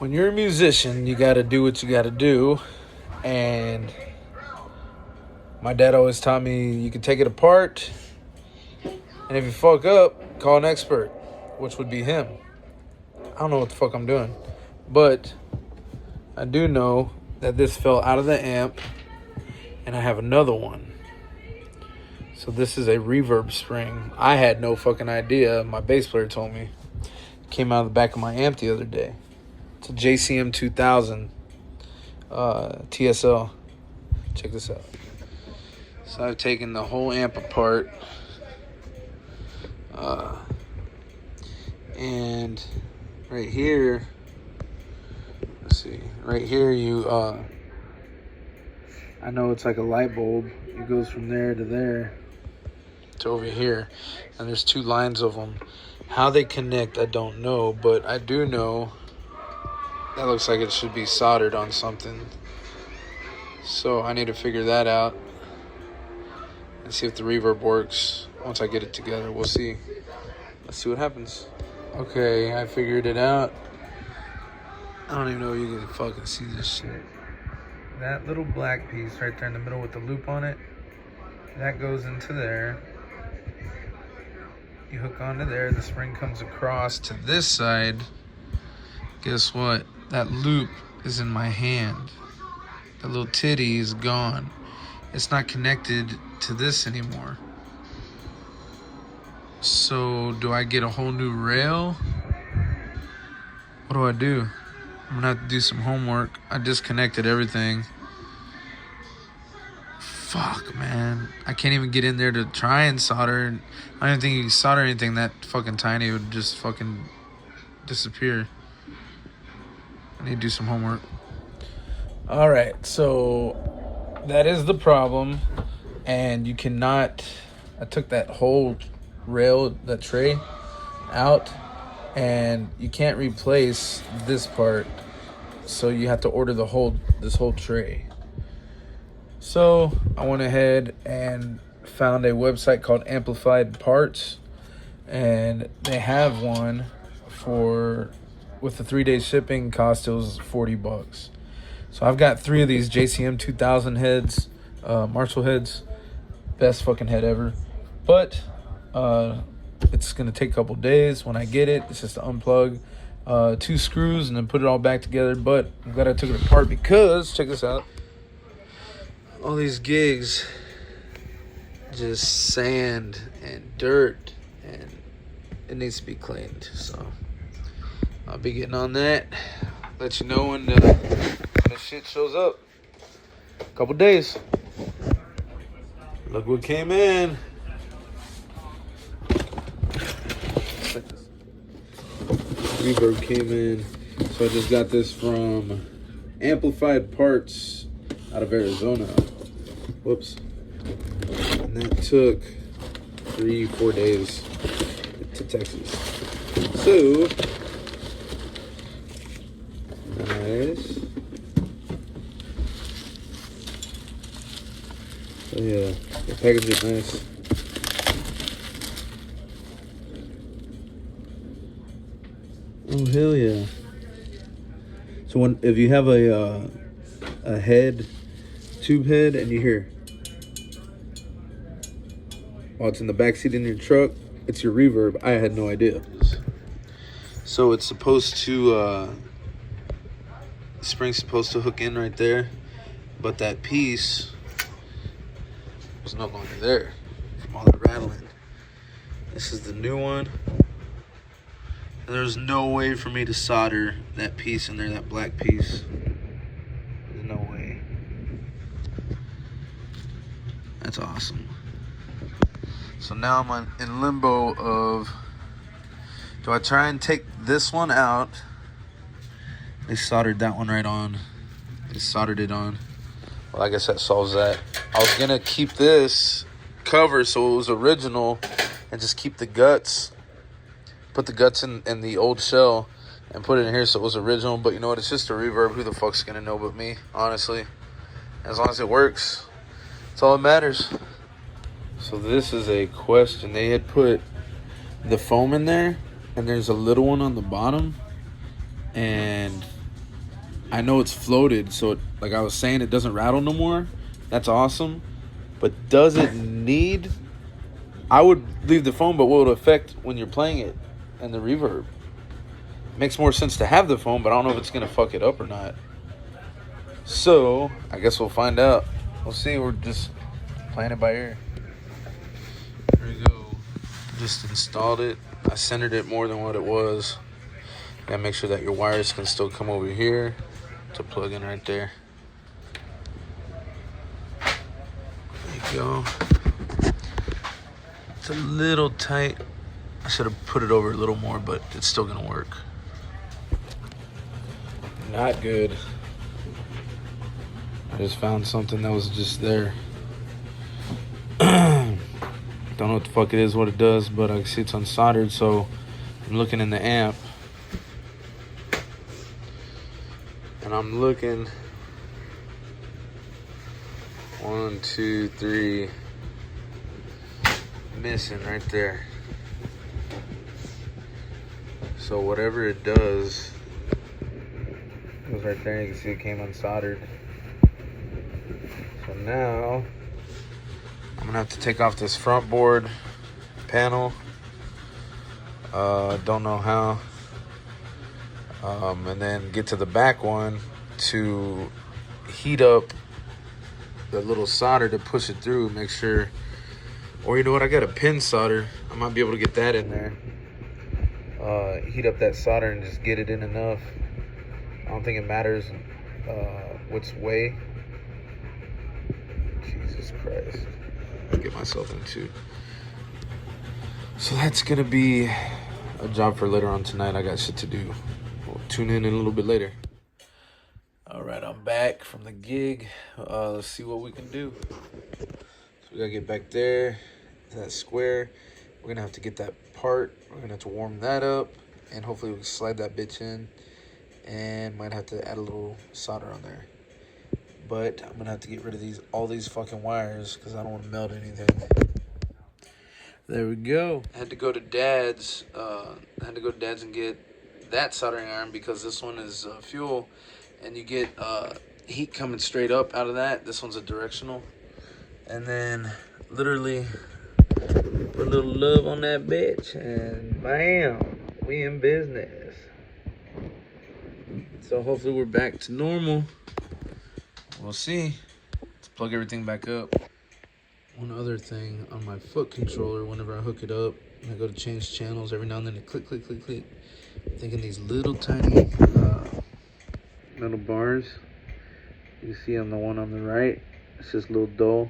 when you're a musician, you got to do what you got to do. And my dad always taught me you can take it apart, and if you fuck up, call an expert, which would be him. I don't know what the fuck I'm doing, but I do know that this fell out of the amp, and I have another one. So this is a reverb spring. I had no fucking idea. My bass player told me. It came out of the back of my amp the other day. It's a JCM 2000 TSL. Check this out. So I've taken the whole amp apart. And right here, let's see. Right here, I know it's like a light bulb. It goes from there to there to over here, and there's two lines of them. How they connect, I don't know, but I do know that looks like it should be soldered on something. So I need to figure that out and see if the reverb works. Once I get it together, we'll see. Let's see what happens. Okay, I figured it out. I don't even know if you can fucking see this shit. That little black piece right there in the middle with the loop on it, that goes into there. You hook onto there, the spring comes across to this side. Guess what? That loop is in my hand. The little titty is gone. It's not connected to this anymore. So do I get a whole new rail? What do I do? I'm gonna have to do some homework. I disconnected everything. Fuck, man. I can't even get in there to try and solder. I don't even think you can solder anything that fucking tiny. It would just fucking disappear. I need to do some homework. Alright, so that is the problem. And you cannot... I took that whole rail, that tray, out. And you can't replace this part. So you have to order this whole tray. So I went ahead and found a website called Amplified Parts, and they have one with the 3-day shipping cost. It was $40. So I've got 3 of these JCM 2000 heads, Marshall heads, best fucking head ever. But it's gonna take a couple days. When I get it, it's just to unplug 2 screws and then put it all back together. But I'm glad I took it apart because, check this out, all these gigs, just sand and dirt, and it needs to be cleaned. So I'll be getting on that. Let you know when the shit shows up. Couple days. Look what came in. Reverb came in. So I just got this from Amplified Parts out of Arizona. Whoops. And that took 3-4 days to Texas. So nice. So yeah, the package is nice. Oh hell yeah! So if you have a head, tube head, and you hear, while it's in the backseat in your truck, it's your reverb. I had no idea. So it's supposed to, the spring's supposed to hook in right there, but that piece was no longer there from all the rattling. This is the new one. There's no way for me to solder that piece in there, that black piece. There's no way. That's awesome. So now I'm in limbo of, do I try and take this one out? They soldered that one right on. They soldered it on. Well, I guess that solves that. I was gonna keep this cover so it was original and just keep the guts. Put the guts in the old shell and put it in here so it was original. But you know what? It's just a reverb. Who the fuck's gonna know but me, honestly? As long as it works, that's all that matters. So this is a question. They had put the foam in there, and there's a little one on the bottom, and I know it's floated, so like I was saying, it doesn't rattle no more. That's awesome. But does it need? I would leave the foam, but what would affect when you're playing it and the reverb? Makes more sense to have the foam, but I don't know if it's gonna fuck it up or not. So I guess we'll find out. We'll see. We're just playing it by ear. There we go. Just installed it. I centered it more than what it was. Gotta make sure that your wires can still come over here to plug in right there. There you go. It's a little tight. I should have put it over a little more, but it's still gonna work. Not good. I just found something that was just there. Don't know what the fuck it is, what it does, but I can see it's unsoldered, so I'm looking in the amp. And I'm looking 1, 2, 3 missing right there. So whatever it does goes right there. You can see it came unsoldered. So now I'm gonna have to take off this front board panel. Don't know how. And then get to the back one to heat up the little solder to push it through. Make sure, or you know what? I got a pin solder. I might be able to get that in there. Heat up that solder and just get it in enough. I don't think it matters which way. Jesus Christ. I get myself into. So that's gonna be a job for later on tonight. I got shit to do. We'll tune in a little bit later. All right, I'm back from the gig. Let's see what we can do. So we gotta get back there to that square. We're gonna have to get that part. We're gonna have to warm that up, and hopefully we can slide that bitch in. And might have to add a little solder on there. But I'm gonna have to get rid of all these fucking wires because I don't want to melt anything. There we go. I had to go to Dad's. And get that soldering iron because this one is fuel, and you get heat coming straight up out of that. This one's a directional, and then literally put a little love on that bitch, and bam, we in business. So hopefully we're back to normal. We'll see. Let's plug everything back up. One other thing on my foot controller, whenever I hook it up and I go to change channels, every now and then it click, click, click, click. I'm thinking these little tiny metal bars. You see on the one on the right, it's just a little dull.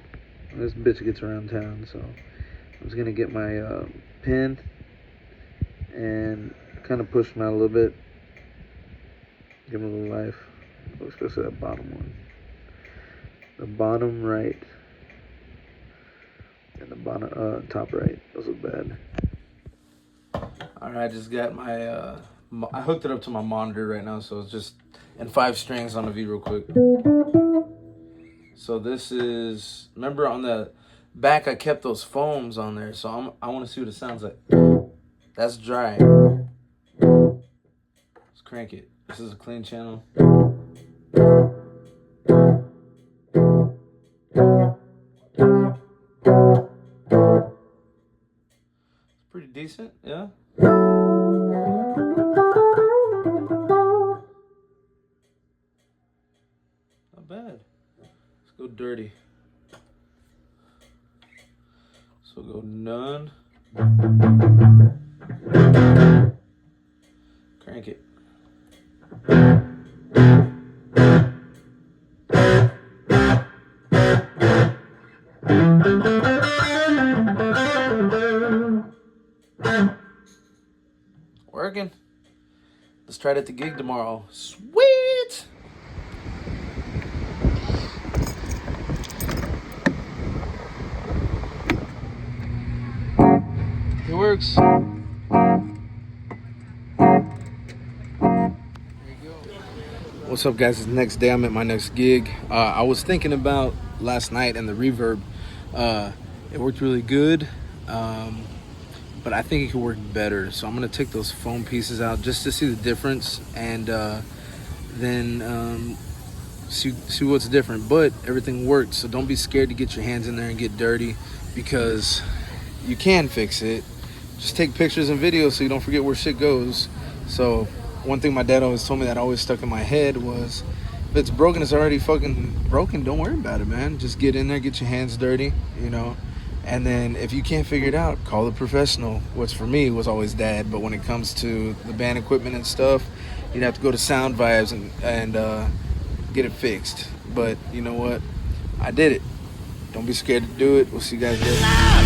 This bitch gets around town, so I'm just gonna get my pin and kind of push them out a little bit. Give them a little life. Let's go to that bottom one. The bottom right. And the bottom, top right. Those look bad. Alright, I just got my, I hooked it up to my monitor right now, so it's just in 5 strings on the V real quick. So this is, remember on the back I kept those foams on there, so I want to see what it sounds like. That's dry. Let's crank it. This is a clean channel. It's pretty decent, yeah. Not bad. Let's go dirty. So go none. Crank it. Working. Let's try it at the gig tomorrow. Sweet! It works. What's up, guys? It's the next day. I'm at my next gig. I was thinking about last night and the reverb. It worked really good, but I think it could work better. So I'm gonna take those foam pieces out just to see the difference and then see what's different. But everything worked, so don't be scared to get your hands in there and get dirty, because you can fix it. Just take pictures and videos so you don't forget where shit goes. So one thing my dad always told me that always stuck in my head was, if it's broken, it's already fucking broken. Don't worry about it, man. Just get in there, get your hands dirty, you know. And then if you can't figure it out, call a professional. What's for me was always dad, but when it comes to the band equipment and stuff, you'd have to go to Sound Vibes and get it fixed. But you know what? I did it. Don't be scared to do it. We'll see you guys later.